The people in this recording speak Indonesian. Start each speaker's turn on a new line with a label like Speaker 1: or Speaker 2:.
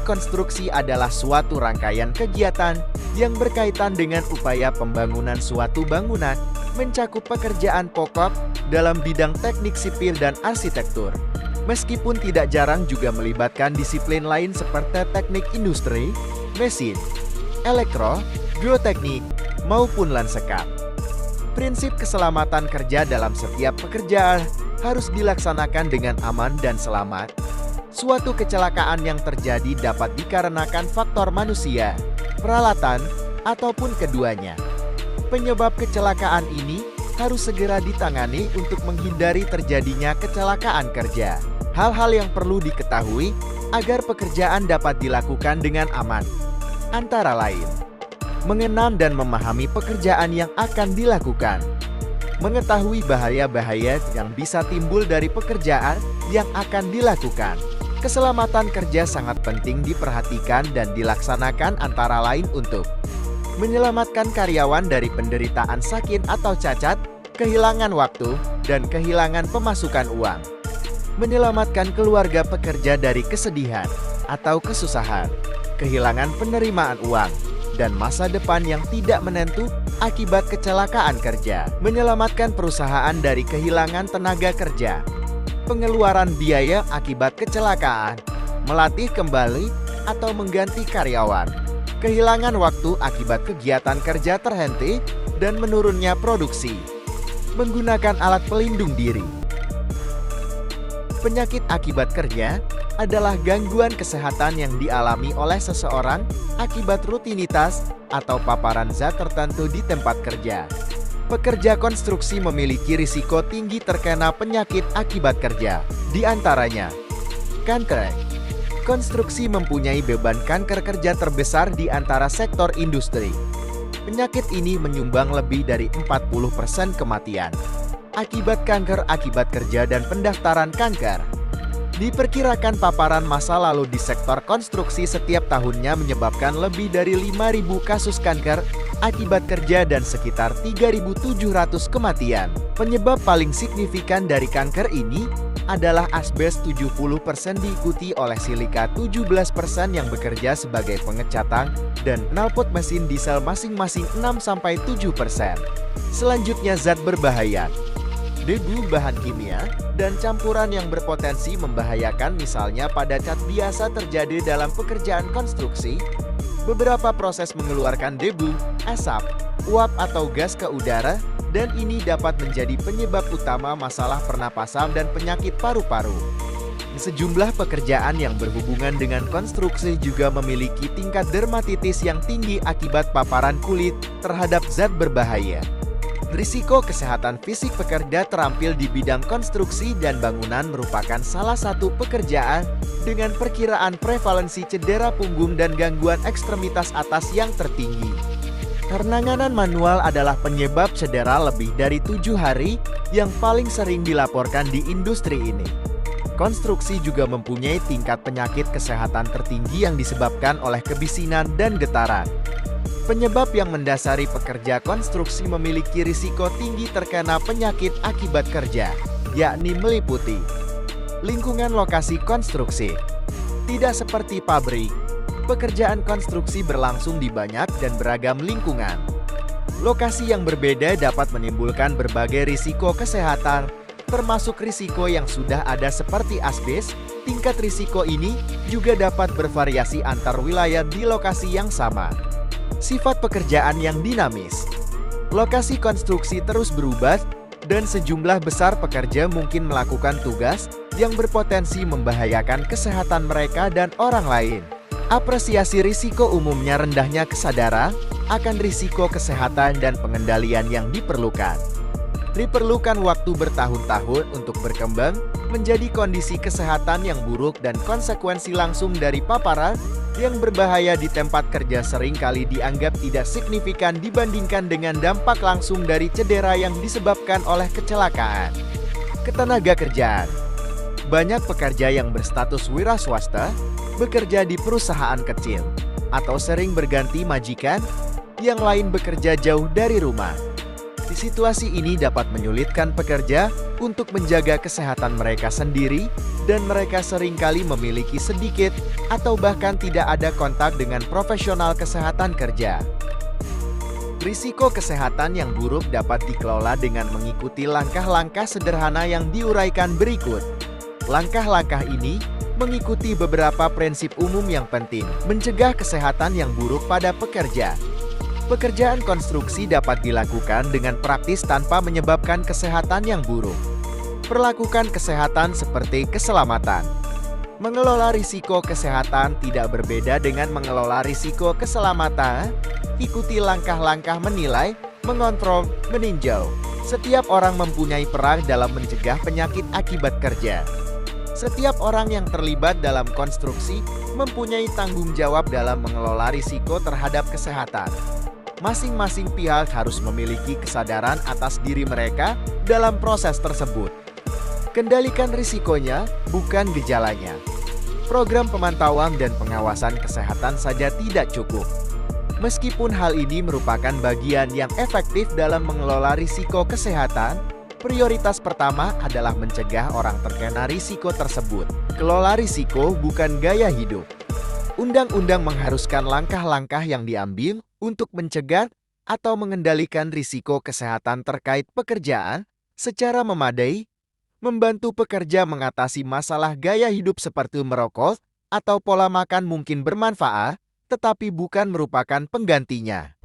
Speaker 1: konstruksi adalah suatu rangkaian kegiatan yang berkaitan dengan upaya pembangunan suatu bangunan, mencakup pekerjaan pokok dalam bidang teknik sipil dan arsitektur. Meskipun tidak jarang juga melibatkan disiplin lain seperti teknik industri, mesin, elektro, geoteknik, maupun lanskap. Prinsip keselamatan kerja dalam setiap pekerjaan harus dilaksanakan dengan aman dan selamat. Suatu kecelakaan yang terjadi dapat dikarenakan faktor manusia, peralatan, ataupun keduanya. Penyebab kecelakaan ini harus segera ditangani untuk menghindari terjadinya kecelakaan kerja. Hal-hal yang perlu diketahui agar pekerjaan dapat dilakukan dengan aman, antara lain: mengenal dan memahami pekerjaan yang akan dilakukan, mengetahui bahaya-bahaya yang bisa timbul dari pekerjaan yang akan dilakukan. Keselamatan kerja sangat penting diperhatikan dan dilaksanakan antara lain untuk menyelamatkan karyawan dari penderitaan sakit atau cacat, kehilangan waktu, dan kehilangan pemasukan uang. Menyelamatkan keluarga pekerja dari kesedihan atau kesusahan, kehilangan penerimaan uang, dan masa depan yang tidak menentu akibat kecelakaan kerja. Menyelamatkan perusahaan dari kehilangan tenaga kerja, pengeluaran biaya akibat kecelakaan, melatih kembali atau mengganti karyawan, kehilangan waktu akibat kegiatan kerja terhenti, dan menurunnya produksi. Menggunakan alat pelindung diri. Penyakit akibat kerja adalah gangguan kesehatan yang dialami oleh seseorang akibat rutinitas atau paparan zat tertentu di tempat kerja. Pekerja konstruksi memiliki risiko tinggi terkena penyakit akibat kerja, di antaranya kanker. Konstruksi mempunyai beban kanker kerja terbesar di antara sektor industri. Penyakit ini menyumbang lebih dari 40% kematian akibat kanker akibat kerja dan pendaftaran kanker. Diperkirakan paparan masa lalu di sektor konstruksi setiap tahunnya menyebabkan lebih dari 5.000 kasus kanker akibat kerja dan sekitar 3.700 kematian. Penyebab paling signifikan dari kanker ini adalah asbes 70% diikuti oleh silika 17% yang bekerja sebagai pengecatan dan knalpot mesin diesel masing-masing 6-7%. Selanjutnya zat berbahaya. Debu, bahan kimia, dan campuran yang berpotensi membahayakan misalnya pada cat biasa terjadi dalam pekerjaan konstruksi. Beberapa proses mengeluarkan debu, asap, uap atau gas ke udara, dan ini dapat menjadi penyebab utama masalah pernapasan dan penyakit paru-paru. Sejumlah pekerjaan yang berhubungan dengan konstruksi juga memiliki tingkat dermatitis yang tinggi akibat paparan kulit terhadap zat berbahaya. Risiko kesehatan fisik pekerja terampil di bidang konstruksi dan bangunan merupakan salah satu pekerjaan dengan perkiraan prevalensi cedera punggung dan gangguan ekstremitas atas yang tertinggi. Penanganan manual adalah penyebab cedera lebih dari 7 hari yang paling sering dilaporkan di industri ini. Konstruksi juga mempunyai tingkat penyakit kesehatan tertinggi yang disebabkan oleh kebisinan dan getaran. Penyebab yang mendasari pekerja konstruksi memiliki risiko tinggi terkena penyakit akibat kerja, yakni meliputi lingkungan lokasi konstruksi. Tidak seperti pabrik, pekerjaan konstruksi berlangsung di banyak dan beragam lingkungan. Lokasi yang berbeda dapat menimbulkan berbagai risiko kesehatan, termasuk risiko yang sudah ada seperti asbes. Tingkat risiko ini juga dapat bervariasi antar wilayah di lokasi yang sama. Sifat pekerjaan yang dinamis. Lokasi konstruksi terus berubah dan sejumlah besar pekerja mungkin melakukan tugas yang berpotensi membahayakan kesehatan mereka dan orang lain. Apresiasi risiko umumnya rendahnya kesadaran akan risiko kesehatan dan pengendalian yang diperlukan. Diperlukan waktu bertahun-tahun untuk berkembang menjadi kondisi kesehatan yang buruk dan konsekuensi langsung dari paparan yang berbahaya di tempat kerja seringkali dianggap tidak signifikan dibandingkan dengan dampak langsung dari cedera yang disebabkan oleh kecelakaan. Ketenaga kerjaan. Banyak pekerja yang berstatus wira swasta bekerja di perusahaan kecil atau sering berganti majikan, yang lain bekerja jauh dari rumah. Di situasi ini dapat menyulitkan pekerja untuk menjaga kesehatan mereka sendiri dan mereka seringkali memiliki sedikit atau bahkan tidak ada kontak dengan profesional kesehatan kerja. Risiko kesehatan yang buruk dapat dikelola dengan mengikuti langkah-langkah sederhana yang diuraikan berikut. Langkah-langkah ini mengikuti beberapa prinsip umum yang penting mencegah kesehatan yang buruk pada pekerja. Pekerjaan konstruksi dapat dilakukan dengan praktis tanpa menyebabkan kesehatan yang buruk. Perlakukan kesehatan seperti keselamatan. Mengelola risiko kesehatan tidak berbeda dengan mengelola risiko keselamatan. Ikuti langkah-langkah menilai, mengontrol, meninjau. Setiap orang mempunyai peran dalam mencegah penyakit akibat kerja. Setiap orang yang terlibat dalam konstruksi mempunyai tanggung jawab dalam mengelola risiko terhadap kesehatan. Masing-masing pihak harus memiliki kesadaran atas diri mereka dalam proses tersebut. Kendalikan risikonya, bukan gejalanya. Program pemantauan dan pengawasan kesehatan saja tidak cukup. Meskipun hal ini merupakan bagian yang efektif dalam mengelola risiko kesehatan, prioritas pertama adalah mencegah orang terkena risiko tersebut. Kelola risiko bukan gaya hidup. Undang-undang mengharuskan langkah-langkah yang diambil untuk mencegah atau mengendalikan risiko kesehatan terkait pekerjaan secara memadai, membantu pekerja mengatasi masalah gaya hidup seperti merokok atau pola makan mungkin bermanfaat, tetapi bukan merupakan penggantinya.